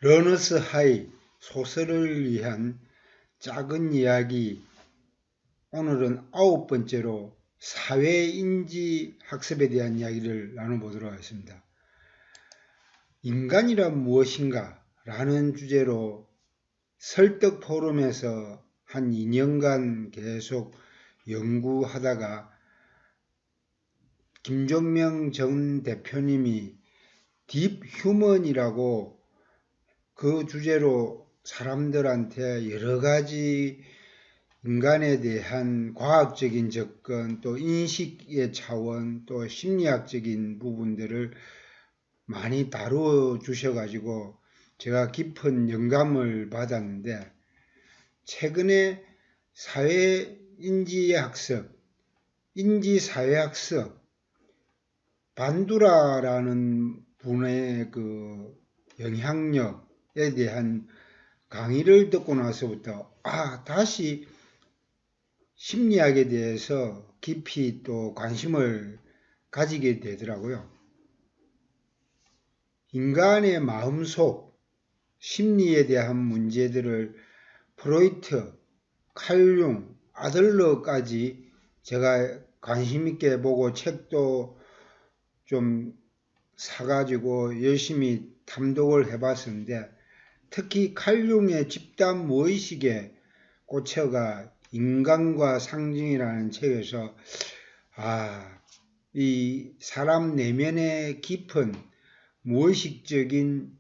러너스 하이 소설을 위한 작은 이야기. 오늘은 9번째로 사회인지 학습에 대한 이야기를 나눠보도록 하겠습니다. 인간이란 무엇인가? 라는 주제로 설득 포럼에서 한 2년간 계속 연구하다가 김종명 전 대표님이 딥 휴먼이라고 그 주제로 사람들한테 여러 가지 인간에 대한 과학적인 접근, 또 인식의 차원, 또 심리학적인 부분들을 많이 다루어 주셔가지고 제가 깊은 영감을 받았는데, 최근에 사회인지학습, 인지사회학습, 반두라라는 분의 그 영향력에 대한 강의를 듣고 나서부터 다시 심리학에 대해서 깊이 또 관심을 가지게 되더라고요. 인간의 마음속 심리에 대한 문제들을 프로이트, 칼융, 아들러까지 제가 관심 있게 보고 책도 좀 사가지고 열심히 탐독을 해봤었는데, 특히 칼융의 집단 무의식에 꽂혀가 인간과 상징이라는 책에서 이 사람 내면의 깊은 무의식적인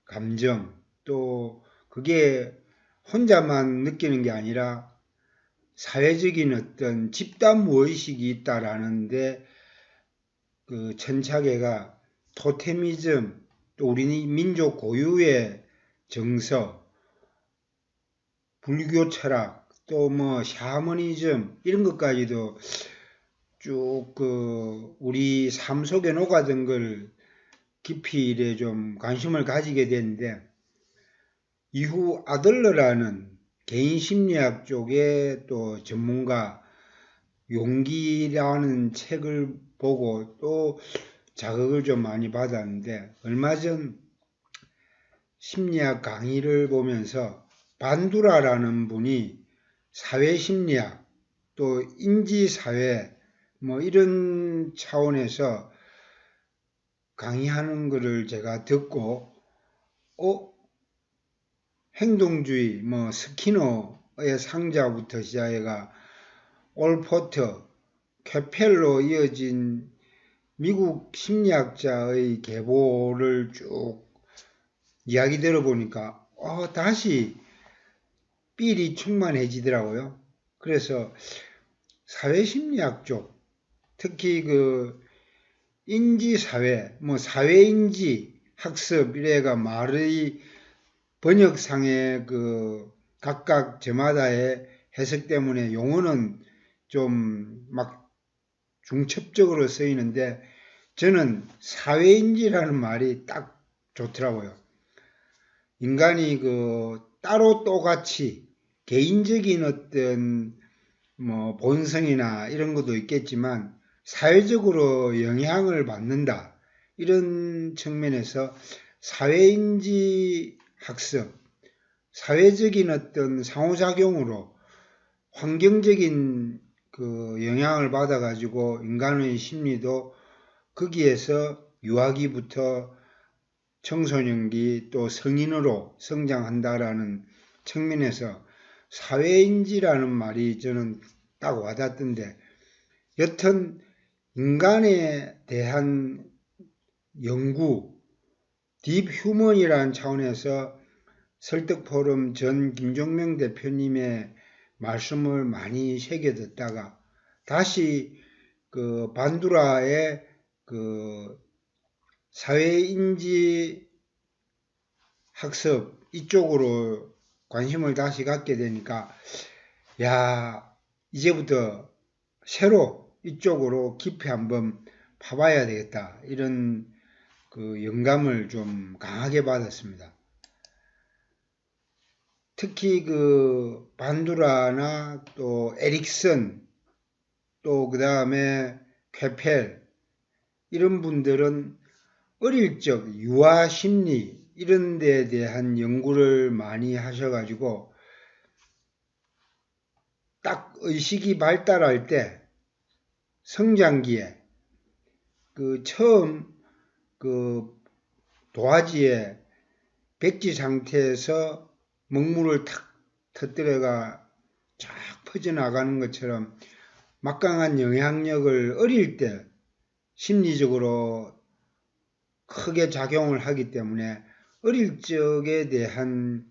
감정, 또 그게 혼자만 느끼는 게 아니라 사회적인 어떤 집단 무의식이 있다라는데, 그 천착애가 토테미즘, 또 우리 민족 고유의 정서, 불교 철학, 또 샤머니즘 이런 것까지도 쭉 우리 삶 속에 녹아든 걸 깊이 이래 좀 관심을 가지게 됐는데, 이후 아들러라는 개인 심리학 쪽의 또 전문가 용기라는 책을 보고 또 자극을 좀 많이 받았는데, 얼마 전 심리학 강의를 보면서 반두라라는 분이 사회심리학, 또 인지사회 이런 차원에서 강의하는 것을 제가 듣고 행동주의, 스키너의 상자부터 시작해가 올포터, 케펠로 이어진 미국 심리학자의 계보를 쭉 이야기 들어보니까 다시 삘이 충만해지더라고요. 그래서 사회심리학 쪽, 특히 그 인지사회, 사회인지 학습 이래가 말의 번역상의 그 각각 저마다의 해석 때문에 용어는 좀 막 중첩적으로 쓰이는데, 저는 사회인지라는 말이 딱 좋더라고요. 인간이 따로 똑같이 개인적인 어떤 본성이나 이런 것도 있겠지만 사회적으로 영향을 받는다, 이런 측면에서 사회인지 학습, 사회적인 어떤 상호작용으로 환경적인 그 영향을 받아가지고 인간의 심리도 거기에서 유아기부터 청소년기 또 성인으로 성장한다라는 측면에서 사회인지라는 말이 저는 딱 와닿던데, 여튼 인간에 대한 연구, 딥 휴먼이라는 차원에서 설득포럼 전 김종명 대표님의 말씀을 많이 새겨듣다가 다시 그 반두라의 그 사회인지 학습 이쪽으로 관심을 다시 갖게 되니까, 이제부터 새로 이쪽으로 깊이 한번 파봐야 되겠다, 이런 그 영감을 좀 강하게 받았습니다. 특히 그 반두라나 또 에릭슨, 또 그 다음에 쾌펠, 이런 분들은 어릴 적 유아 심리, 이런 데에 대한 연구를 많이 하셔가지고 딱 의식이 발달할 때 성장기에 처음 도화지에 백지 상태에서 먹물을 탁 터뜨려가 쫙 퍼져나가는 것처럼 막강한 영향력을 어릴 때 심리적으로 크게 작용을 하기 때문에 어릴 적에 대한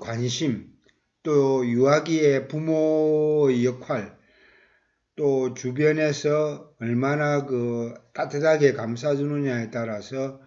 관심, 또 유아기의 부모의 역할, 또 주변에서 얼마나 따뜻하게 감싸주느냐에 따라서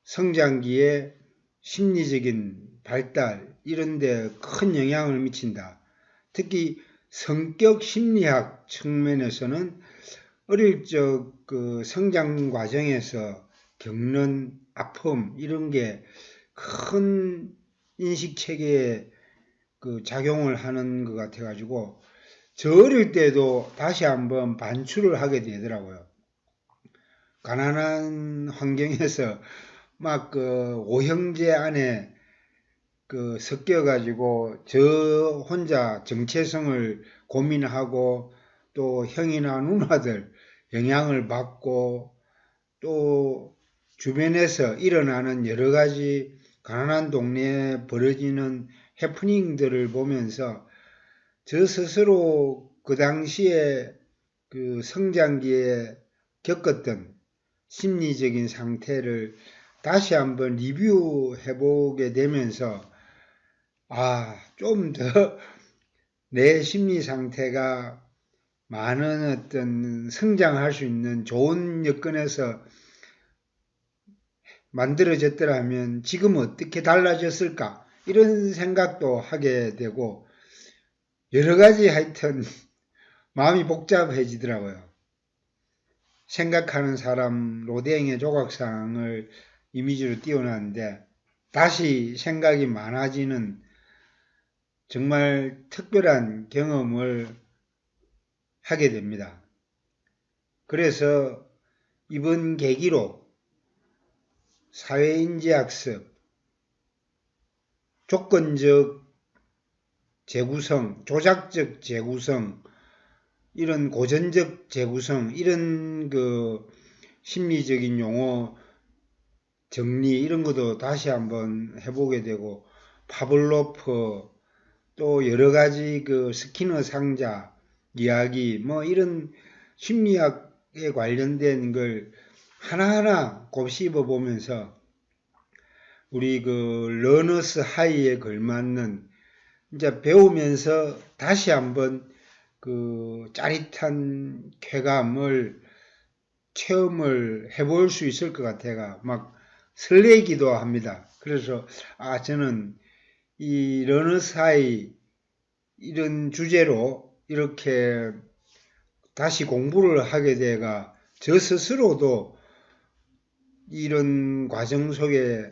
성장기의 심리적인 발달 이런 데 큰 영향을 미친다. 특히 성격 심리학 측면에서는 어릴 적 성장 과정에서 겪는 아픔 이런 게 큰 인식 체계에 작용을 하는 것 같아 가지고 저 어릴 때도 다시 한번 반추를 하게 되더라고요. 가난한 환경에서 막 오형제 안에 섞여 가지고 저 혼자 정체성을 고민하고 또 형이나 누나들 영향을 받고 또 주변에서 일어나는 여러 가지 가난한 동네에 벌어지는 해프닝들을 보면서 저 스스로 그 당시에 성장기에 겪었던 심리적인 상태를 다시 한번 리뷰해보게 되면서 좀 더 내 심리 상태가 많은 어떤 성장할 수 있는 좋은 여건에서 만들어졌더라면 지금 어떻게 달라졌을까 이런 생각도 하게 되고 여러 가지 하여튼 마음이 복잡해지더라고요. 생각하는 사람 로댕의 조각상을 이미지로 띄워놨는데 다시 생각이 많아지는 정말 특별한 경험을 하게 됩니다. 그래서 이번 계기로 사회인지학습, 조건적 재구성, 조작적 재구성, 이런 고전적 재구성, 이런 심리적인 용어 정리 이런 것도 다시 한번 해보게 되고 파블로프 또 여러 가지 스키너 상자 이야기 뭐 이런 심리학에 관련된 걸 하나하나 곱씹어 보면서 우리 러너스 하이에 걸맞는 이제 배우면서 다시 한번 짜릿한 쾌감을 체험을 해볼 수 있을 것 같아가 막 설레기도 합니다. 그래서 저는 이 러너스 하이 이런 주제로 이렇게 다시 공부를 하게 돼가 저 스스로도 이런 과정 속에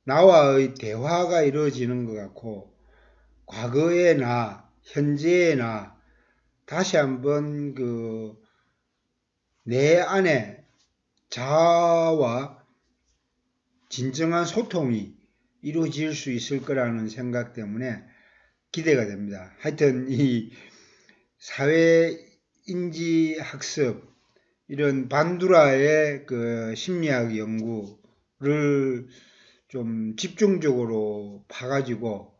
나와의 대화가 이루어지는 것 같고 과거의 나, 현재의 나 다시 한번 내 안에 자아와 진정한 소통이 이루어질 수 있을 거라는 생각 때문에 기대가 됩니다. 하여튼 이 사회인지 학습 이런 반두라의 심리학 연구를 좀 집중적으로 파가지고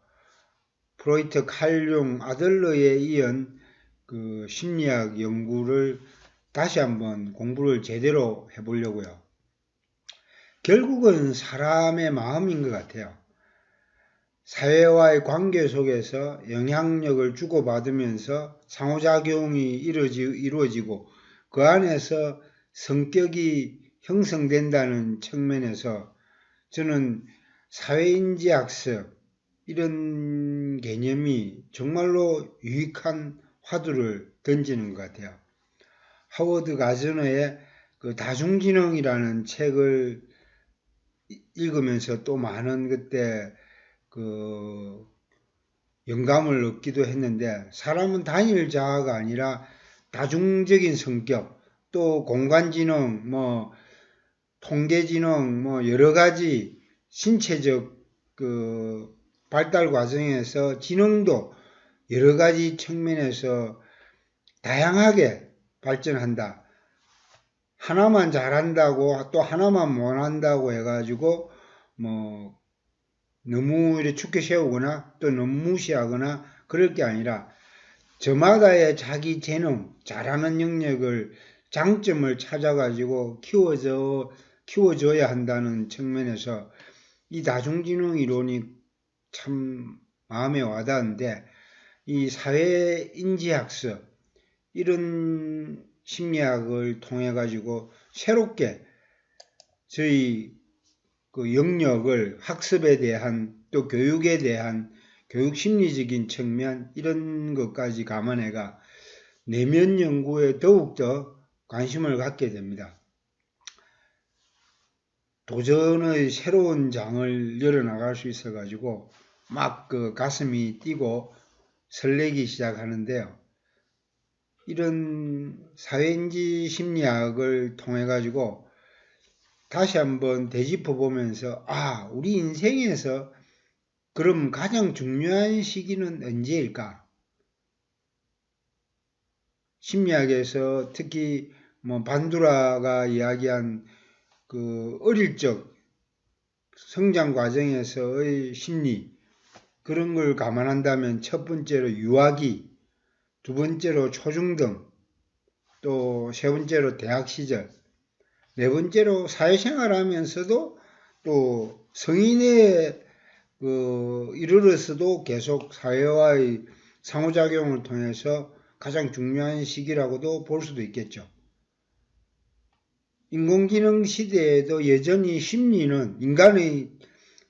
프로이트, 칼융, 아들러에 이은 심리학 연구를 다시 한번 공부를 제대로 해보려고요. 결국은 사람의 마음인 것 같아요. 사회와의 관계 속에서 영향력을 주고받으면서 상호작용이 이루어지고 그 안에서 성격이 형성된다는 측면에서 저는 사회인지학습 이런 개념이 정말로 유익한 화두를 던지는 것 같아요. 하워드 가즈너의 다중지능이라는 책을 읽으면서 또 많은 그때 영감을 얻기도 했는데 사람은 단일 자아가 아니라 다중적인 성격 또 공간지능 통계지능, 뭐 여러 가지 신체적 발달 과정에서 지능도 여러 가지 측면에서 다양하게 발전한다. 하나만 잘한다고 또 하나만 못한다고 해가지고 뭐 너무 이렇게 축게 세우거나 또 너무 무시하거나 그럴 게 아니라 저마다의 자기 재능, 잘하는 영역을 장점을 찾아가지고 키워줘야 한다는 측면에서 이 다중지능 이론이 참 마음에 와닿는데 이 사회인지학습 이런 심리학을 통해 가지고 새롭게 저희 그 영역을 학습에 대한 또 교육에 대한 교육 심리적인 측면 이런 것까지 감안해가 내면 연구에 더욱더 관심을 갖게 됩니다. 도전의 새로운 장을 열어나갈 수 있어 가지고 막 그 가슴이 뛰고 설레기 시작하는데요. 이런 사회인지 심리학을 통해 가지고 다시 한번 되짚어 보면서 우리 인생에서 그럼 가장 중요한 시기는 언제일까? 심리학에서 특히 뭐 반두라가 이야기한 그 어릴 적 성장 과정에서의 심리 그런 걸 감안한다면 첫 번째로 유아기, 두 번째로 초중등, 또 세 번째로 대학 시절, 네 번째로 사회생활 하면서도 또 성인에 이르러서도 계속 사회와의 상호작용을 통해서 가장 중요한 시기라고도 볼 수도 있겠죠. 인공지능 시대에도 여전히 심리는 인간의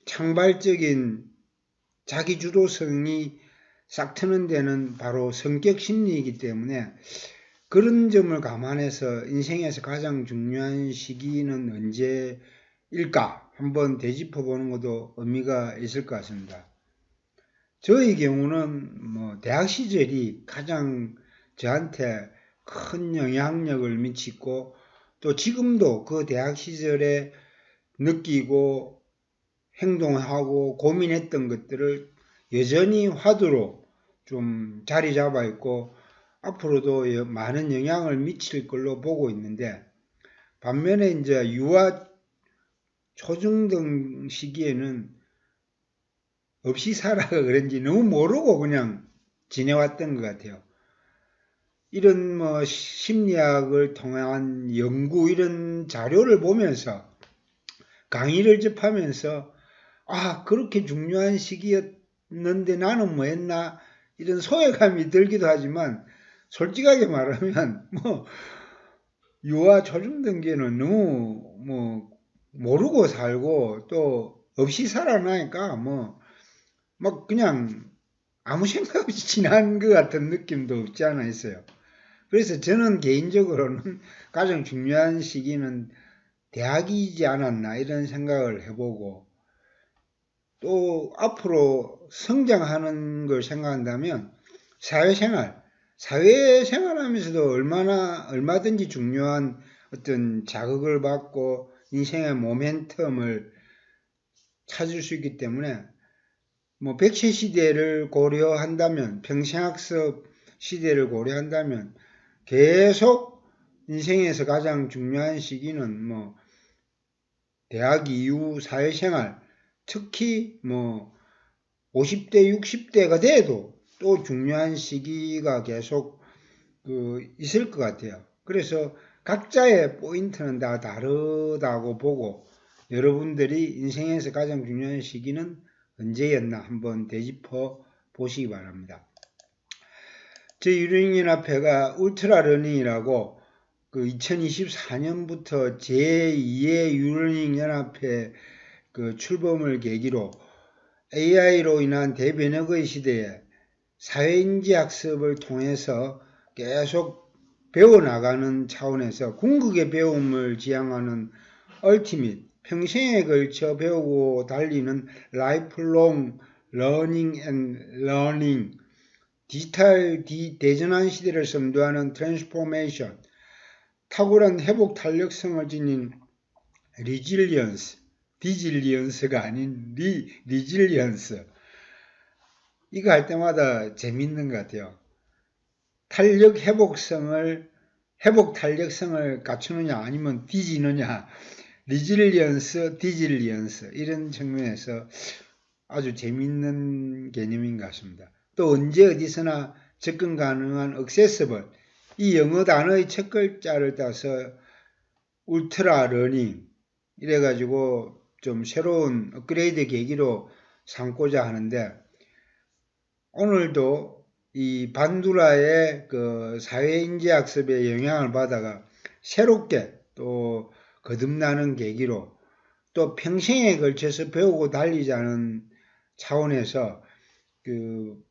창발적인 자기주도성이 싹 트는 데는 바로 성격 심리이기 때문에 그런 점을 감안해서 인생에서 가장 중요한 시기는 언제일까 한번 되짚어 보는 것도 의미가 있을 것 같습니다. 저의 경우는 뭐 대학 시절이 가장 저한테 큰 영향력을 미치고 또 지금도 그 대학 시절에 느끼고 행동하고 고민했던 것들을 여전히 화두로 좀 자리 잡아 있고 앞으로도 많은 영향을 미칠 걸로 보고 있는데 반면에 이제 유아 초중등 시기에는 없이 살아가 그런지 너무 모르고 그냥 지내왔던 것 같아요. 이런 뭐 심리학을 통한 연구 이런 자료를 보면서 강의를 접하면서 그렇게 중요한 시기였는데 나는 뭐 했나 이런 소외감이 들기도 하지만 솔직하게 말하면 뭐 유아 초중등기는 너무 뭐 모르고 살고 또 없이 살아나니까 뭐 막 그냥 아무 생각 없이 지난 것 같은 느낌도 없지 않아 있어요. 그래서 저는 개인적으로는 가장 중요한 시기는 대학이지 않았나 이런 생각을 해보고 또 앞으로 성장하는 걸 생각한다면 사회생활 하면서도 얼마든지 중요한 어떤 자극을 받고 인생의 모멘텀을 찾을 수 있기 때문에 뭐 백세 시대를 고려한다면 평생학습 시대를 고려한다면 계속 인생에서 가장 중요한 시기는 뭐 대학 이후 사회생활 특히 뭐 50대 60대가 돼도 또 중요한 시기가 계속 있을 것 같아요. 그래서 각자의 포인트는 다 다르다고 보고 여러분들이 인생에서 가장 중요한 시기는 언제였나 한번 되짚어 보시기 바랍니다. 저희 유령연합회가 울트라러닝이라고 2024년부터 제2의 유러닝연합회 출범을 계기로 AI로 인한 대변혁의 시대에 사회인지 학습을 통해서 계속 배워나가는 차원에서 궁극의 배움을 지향하는 얼티밋, 평생에 걸쳐 배우고 달리는 라이프롱 러닝 앤 러닝, 디지털 대전환 시대를 선도하는 트랜스포메이션, 탁월한 회복 탄력성을 지닌 리질리언스, 디질리언스가 아닌 리질리언스. 이거 할 때마다 재밌는 것 같아요. 회복 탄력성을 갖추느냐 아니면 뒤지느냐, 리질리언스, 디질리언스 이런 측면에서 아주 재밌는 개념인 것 같습니다. 또 언제 어디서나 접근 가능한 accessible, 이 영어 단어의 첫 글자를 따서 울트라 러닝 이래가지고 좀 새로운 업그레이드 계기로 삼고자 하는데, 오늘도 이 반두라의 그 사회인지학습의 영향을 받아가 새롭게 또 거듭나는 계기로 또 평생에 걸쳐서 배우고 달리자는 차원에서 그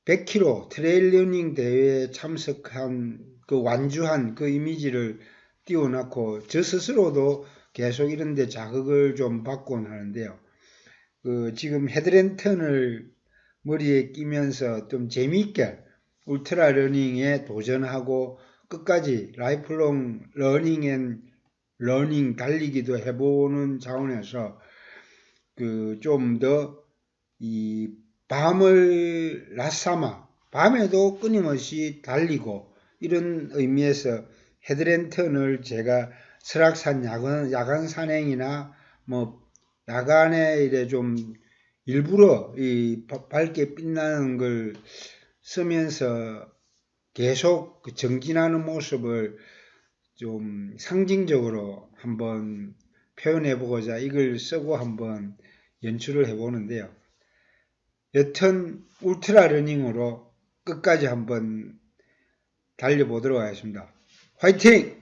100km 트레일 러닝 대회에 참석한 그 완주한 그 이미지를 띄워놓고 저 스스로도 계속 이런 데 자극을 좀 받곤 하는데요. 그 지금 헤드랜턴을 머리에 끼면서 좀 재미있게 울트라 러닝에 도전하고 끝까지 라이프롱 러닝 달리기도 해보는 차원에서 그 좀 더 이 밤을 낮삼아 밤에도 끊임없이 달리고 이런 의미에서 헤드랜턴을 제가 설악산 야간 산행이나 뭐 야간에 이래 좀 일부러 이 밝게 빛나는 걸 쓰면서 계속 그 정진하는 모습을 좀 상징적으로 한번 표현해 보고자 이걸 쓰고 한번 연출을 해 보는데요. 여튼 울트라 러닝으로 끝까지 한번 달려보도록 하겠습니다. 화이팅!